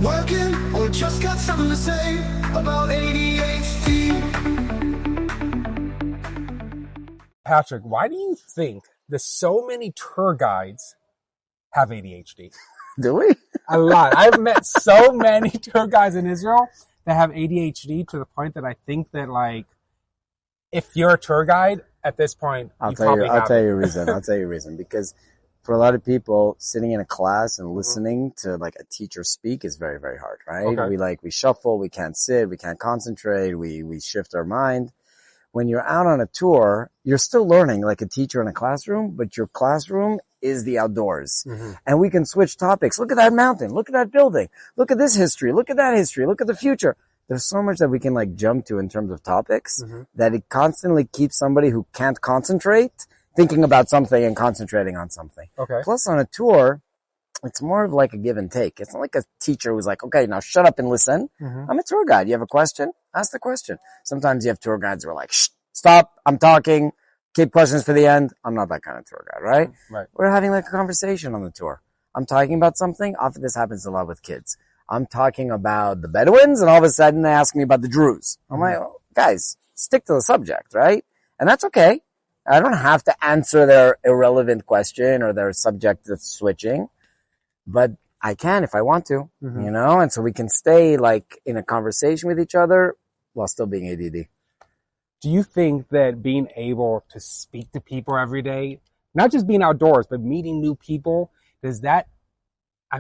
Working or just got something to say about ADHD? Patrick, why do you think that so many tour guides have ADHD? Do we? A lot. I've met so many tour guides in Israel that have ADHD to the point that I think that, like, if you're a tour guide at this point, I'll tell you a reason. I'll tell you a reason. Because for a lot of people, sitting in a class and listening to like a teacher speak is very, very hard, right? Okay. We shuffle, we can't sit, we can't concentrate, we shift our mind. When you're out on a tour, you're still learning like a teacher in a classroom, but your classroom is the outdoors. Mm-hmm. And we can switch topics. Look at that mountain. Look at that building. Look at this history. Look at that history. Look at the future. There's so much that we can like jump to in terms of topics that it constantly keeps somebody who can't concentrate thinking about something and concentrating on something. Okay. Plus on a tour, it's more of like a give and take. It's not like a teacher who's like, okay, now shut up and listen. I'm a tour guide. You have a question? Ask the question. Sometimes you have tour guides who are like, shh, stop, I'm talking. Keep questions for the end. I'm not that kind of tour guide, right? Right. We're having like a conversation on the tour. I'm talking about something. Often this happens a lot with kids. I'm talking about the Bedouins and all of a sudden they ask me about the Druze. I'm like, oh, guys, stick to the subject, right? And that's okay. I don't have to answer their irrelevant question or their subject that's switching, but I can if I want to, you know? And so we can stay like in a conversation with each other while still being ADD. Do you think that being able to speak to people every day, not just being outdoors, but meeting new people, does that,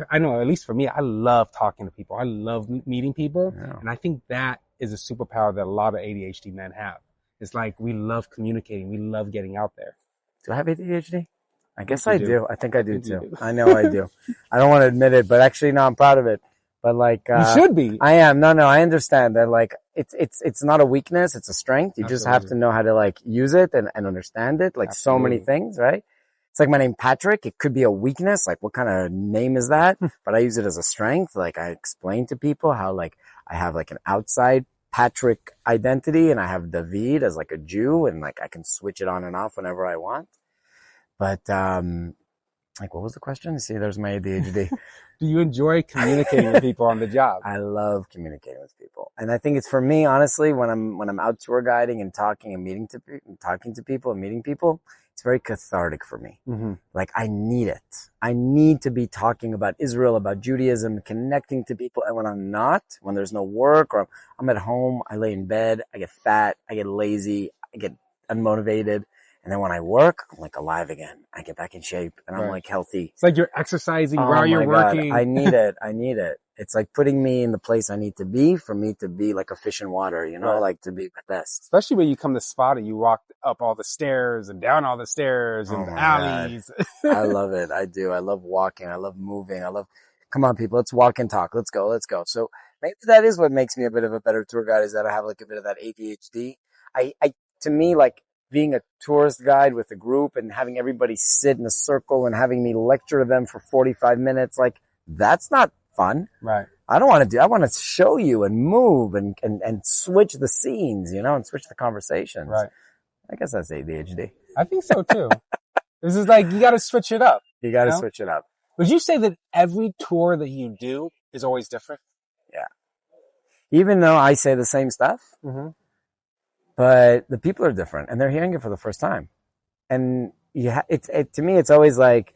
I know, at least for me, I love talking to people. I love meeting people. Yeah. And I think that is a superpower that a lot of ADHD men have. It's like we love communicating. We love getting out there. Do I have ADHD? I guess I do. I think I do too. I know I do. I don't want to admit it, but actually, no, I'm proud of it. But like, you should be. I am. No, I understand that. Like, it's not a weakness. It's a strength. You just have to know how to like use it and understand it. Like so many things, right? It's like my name, Patrick. It could be a weakness. Like, what kind of name is that? But I use it as a strength. Like, I explain to people how like I have like an outside Patrick identity and I have David as like a Jew and like I can switch it on and off whenever I want. But, like, what was the question? See, there's my ADHD. Do you enjoy communicating with people on the job? I love communicating with people. And I think it's for me, honestly, when I'm out tour guiding and talking and talking to people and meeting people, it's very cathartic for me. Like, I need it. I need to be talking about Israel, about Judaism, connecting to people. And when I'm not, when there's no work or I'm at home, I lay in bed, I get fat, I get lazy, I get unmotivated. And then when I work, I'm like alive again. I get back in shape and I'm like healthy. It's like you're exercising while you're working. God. I need it. I need it. It's like putting me in the place I need to be for me to be like a fish in water, you know, like to be the best. Especially when you come to spot and you walk up all the stairs and down all the stairs and the alleys. I love it. I do. I love walking. I love moving. Come on, people, let's walk and talk. Let's go. So maybe that is what makes me a bit of a better tour guide is that I have like a bit of that ADHD. To me, like, being a tourist guide with a group and having everybody sit in a circle and having me lecture them for 45 minutes, like, that's not fun. Right. I want to show you and move and switch the scenes, you know, and switch the conversations. Right. I guess that's ADHD. I think so too. This is like, you got to switch it up. You got to switch it up. Would you say that every tour that you do is always different? Yeah. Even though I say the same stuff. But the people are different and they're hearing it for the first time. And to me, it's always like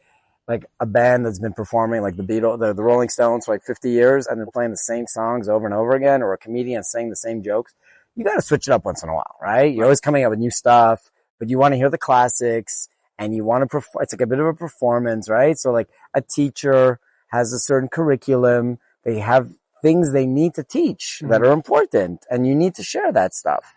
a band that's been performing like the Beatles, the Rolling Stones for like 50 years and they're playing the same songs over and over again, or a comedian saying the same jokes. You got to switch it up once in a while, right? You're always coming up with new stuff, but you want to hear the classics and you want to it's like a bit of a performance, right? So like a teacher has a certain curriculum. They have things they need to teach that are important and you need to share that stuff.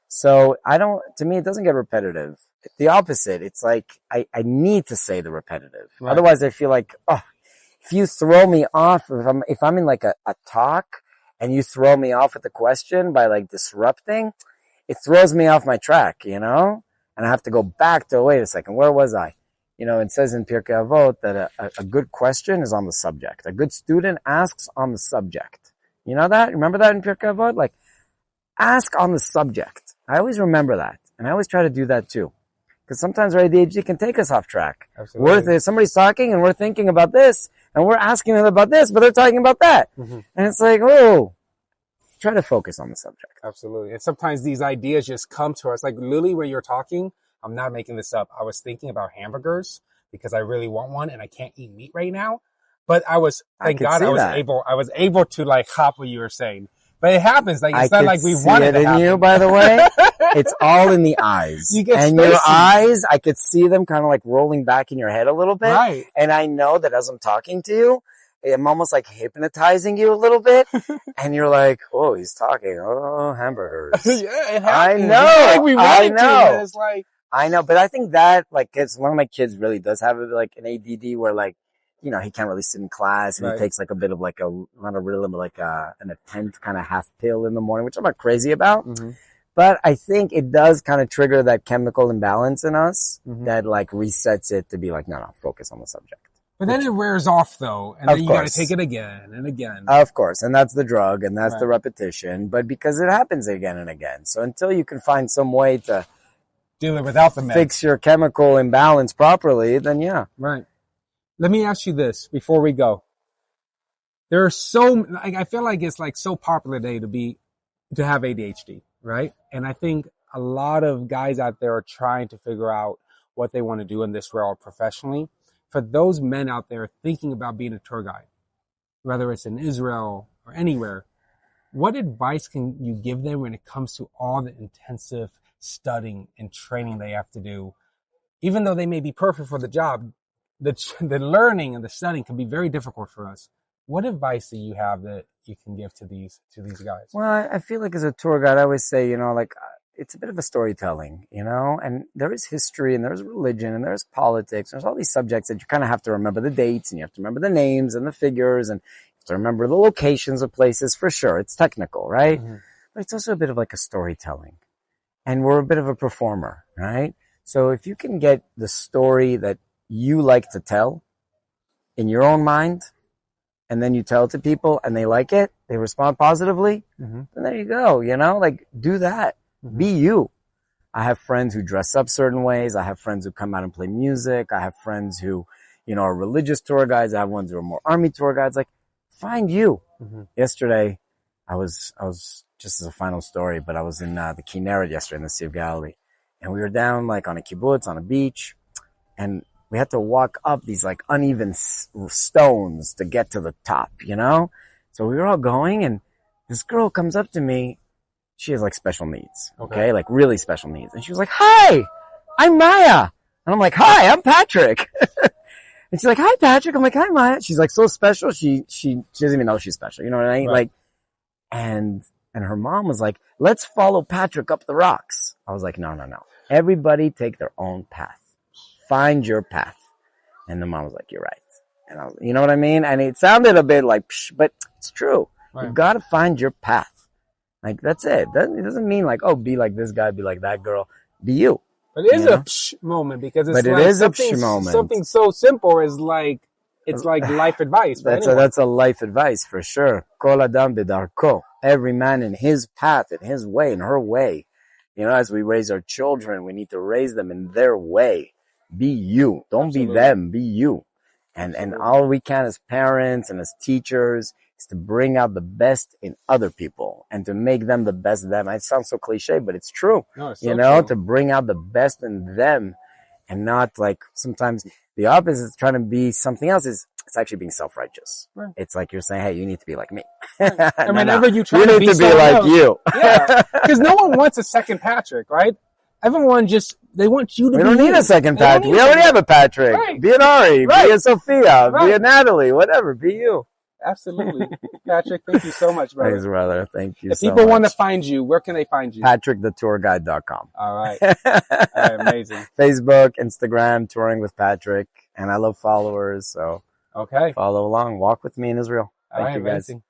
So to me, it doesn't get repetitive. It's the opposite. It's like, I need to say the repetitive. Right. Otherwise I feel like, if you throw me off, if I'm in like a talk and you throw me off with the question by like disrupting, it throws me off my track, you know? And I have to go back to, wait a second, where was I? You know, it says in Pirkei Avot that a good question is on the subject. A good student asks on the subject. You know that? Remember that in Pirkei Avot? Like, ask on the subject. I always remember that. And I always try to do that too. Because sometimes our ADHD can take us off track. Absolutely. Somebody's talking and we're thinking about this. And we're asking them about this, but they're talking about that. And it's like, oh, try to focus on the subject. Absolutely. And sometimes these ideas just come to us. Like literally when you're talking, I'm not making this up. I was thinking about hamburgers because I really want one and I can't eat meat right now. But thank God I was able to like hop what you were saying. But it happens. Like it's not like we wanted it to happen. In you, by the way. It's all in the eyes. And your eyes, I could see them kind of like rolling back in your head a little bit. Right. And I know that as I'm talking to you, I'm almost like hypnotizing you a little bit. And you're like, oh, he's talking. Oh, hamburgers. Yeah, it happens. I know. I know. It's like, I know. But I think that, like, it's one of my kids really does have like an ADD where like, you know, he can't really sit in class and he takes like a bit of like not a rhythm, but like an attempt kind of half pill in the morning, which I'm not crazy about. But I think it does kind of trigger that chemical imbalance in us that like resets it to be like, no, focus on the subject. But then it wears off though. And then you got to take it again and again. Of course. And that's the drug and that's the repetition, but because it happens again and again. So until you can find some way to do it without the meds, fix your chemical imbalance properly, then yeah. Right. Let me ask you this before we go. There are I feel like it's like so popular today to have ADHD, right? And I think a lot of guys out there are trying to figure out what they want to do in this world professionally. For those men out there thinking about being a tour guide, whether it's in Israel or anywhere, what advice can you give them when it comes to all the intensive studying and training they have to do? Even though they may be perfect for the job, the learning and the studying can be very difficult for us. What advice do you have that you can give to these guys? Well, I feel like as a tour guide, I always say, you know, like it's a bit of a storytelling, you know, and there is history and there's religion and there's politics. There's all these subjects that you kind of have to remember the dates and you have to remember the names and the figures and you have to remember the locations of places for sure. It's technical, right? But it's also a bit of like a storytelling and we're a bit of a performer, right? So if you can get the story that you like to tell in your own mind, and then you tell it to people and they like it, they respond positively, then there you go, you know, like do that. Be you. I have friends who dress up certain ways. I have friends who come out and play music. I have friends who, you know, are religious tour guides. I have ones who are more army tour guides. Like find you. Yesterday, I was just as a final story, but I was in the Kinneret yesterday in the Sea of Galilee and we were down like on a kibbutz on a beach and we had to walk up these like uneven stones to get to the top, you know? So we were all going and this girl comes up to me. She has like special needs, okay? Like really special needs. And she was like, hi, I'm Maya. And I'm like, hi, I'm Patrick. And she's like, hi, Patrick. I'm like, hi, Maya. She's like so special. She doesn't even know she's special. You know what I mean? Right. Like, and her mom was like, let's follow Patrick up the rocks. I was like, no. Everybody take their own path. Find your path. And the mom was like, you're right. And I was, you know what I mean? And it sounded a bit like, psh, but it's true. Right. You've got to find your path. Like, that's it. It doesn't mean like, oh, be like this guy, be like that girl. Be you. But it is a psh moment because it's something so simple as like, it's like life advice. That's a life advice for sure. Kol adam b'darko. Every man in his path, in his way, in her way. You know, as we raise our children, we need to raise them in their way. Be you. Don't be them. Be you. And all we can as parents and as teachers is to bring out the best in other people and to make them the best of them. It sounds so cliche, but it's true. No, it's so true. To bring out the best in them and not like sometimes the opposite is trying to be something else it's actually being self-righteous. Right. It's like you're saying, hey, you need to be like me. Right. And whenever you try to be like you. Yeah. Because no one wants a second Patrick, right? Everyone they want you to be We don't need a second Patrick. We already have a Patrick. Right. Be an Ari. Right. Be a Sophia. Right. Be a Natalie. Whatever. Be you. Absolutely. Patrick, thank you so much, brother. Thanks, brother. Thank you if so much. If people want to find you, where can they find you? PatrickTheTourGuide.com. All right. All right. Amazing. Facebook, Instagram, Touring with Patrick. And I love followers. So follow along. Walk with me in Israel. Thank you, guys. Amazing.